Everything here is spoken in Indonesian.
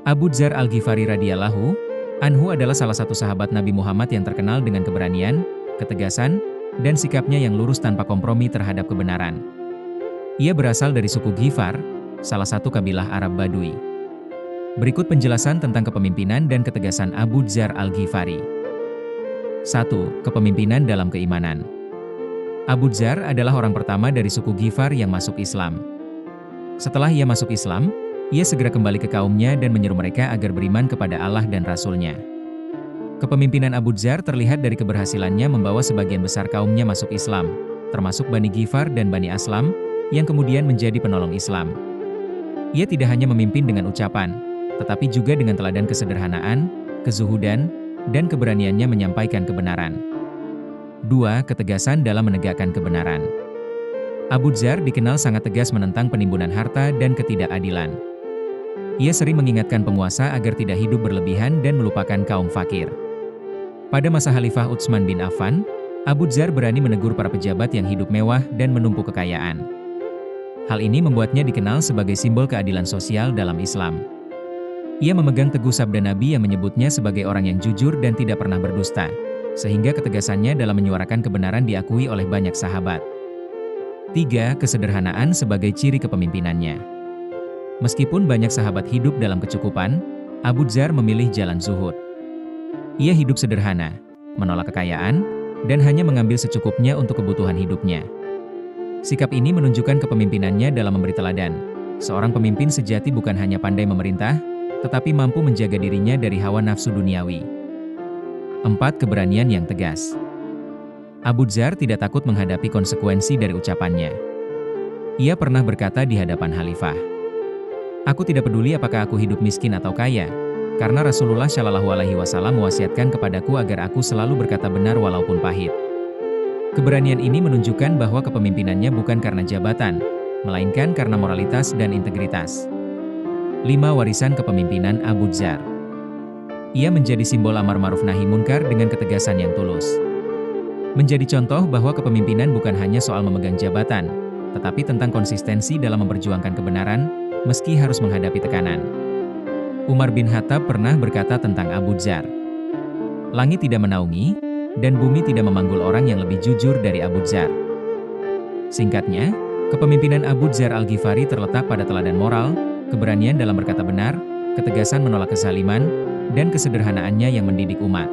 Abu Dzar Al-Ghifari radhiyallahu anhu adalah salah satu sahabat Nabi Muhammad yang terkenal dengan keberanian, ketegasan, dan sikapnya yang lurus tanpa kompromi terhadap kebenaran. Ia berasal dari suku Ghifar, salah satu kabilah Arab Badui. Berikut penjelasan tentang kepemimpinan dan ketegasan Abu Dzar Al-Ghifari. 1. Kepemimpinan dalam keimanan. Abu Dzar adalah orang pertama dari suku Ghifar yang masuk Islam. Setelah ia masuk Islam, ia segera kembali ke kaumnya dan menyeru mereka agar beriman kepada Allah dan Rasul-Nya. Kepemimpinan Abu Dzar terlihat dari keberhasilannya membawa sebagian besar kaumnya masuk Islam, termasuk Bani Ghifar dan Bani Aslam, yang kemudian menjadi penolong Islam. Ia tidak hanya memimpin dengan ucapan, tetapi juga dengan teladan kesederhanaan, kezuhudan, dan keberaniannya menyampaikan kebenaran. 2. Ketegasan dalam menegakkan kebenaran. Abu Dzar dikenal sangat tegas menentang penimbunan harta dan ketidakadilan. Ia sering mengingatkan penguasa agar tidak hidup berlebihan dan melupakan kaum fakir. Pada masa Khalifah Utsman bin Affan, Abu Dzar berani menegur para pejabat yang hidup mewah dan menumpuk kekayaan. Hal ini membuatnya dikenal sebagai simbol keadilan sosial dalam Islam. Ia memegang teguh sabda Nabi yang menyebutnya sebagai orang yang jujur dan tidak pernah berdusta, sehingga ketegasannya dalam menyuarakan kebenaran diakui oleh banyak sahabat. 3. Kesederhanaan sebagai ciri kepemimpinannya. Meskipun banyak sahabat hidup dalam kecukupan, Abu Dzar memilih jalan zuhud. Ia hidup sederhana, menolak kekayaan, dan hanya mengambil secukupnya untuk kebutuhan hidupnya. Sikap ini menunjukkan kepemimpinannya dalam memberi teladan. Seorang pemimpin sejati bukan hanya pandai memerintah, tetapi mampu menjaga dirinya dari hawa nafsu duniawi. 4. Keberanian yang tegas. Abu Dzar tidak takut menghadapi konsekuensi dari ucapannya. Ia pernah berkata di hadapan Khalifah, "Aku tidak peduli apakah aku hidup miskin atau kaya, karena Rasulullah Shallallahu Alaihi Wasallam mewasiatkan kepadaku agar aku selalu berkata benar walaupun pahit." Keberanian ini menunjukkan bahwa kepemimpinannya bukan karena jabatan, melainkan karena moralitas dan integritas. 5. Warisan kepemimpinan Abu Dzar. Ia menjadi simbol amar ma'ruf nahi munkar dengan ketegasan yang tulus. Menjadi contoh bahwa kepemimpinan bukan hanya soal memegang jabatan, tetapi tentang konsistensi dalam memperjuangkan kebenaran, meski harus menghadapi tekanan. Umar bin Khattab pernah berkata tentang Abu Dzar, "Langit tidak menaungi, dan bumi tidak memanggul orang yang lebih jujur dari Abu Dzar." Singkatnya, kepemimpinan Abu Dzar Al-Ghifari terletak pada teladan moral, keberanian dalam berkata benar, ketegasan menolak kezaliman, dan kesederhanaannya yang mendidik umat.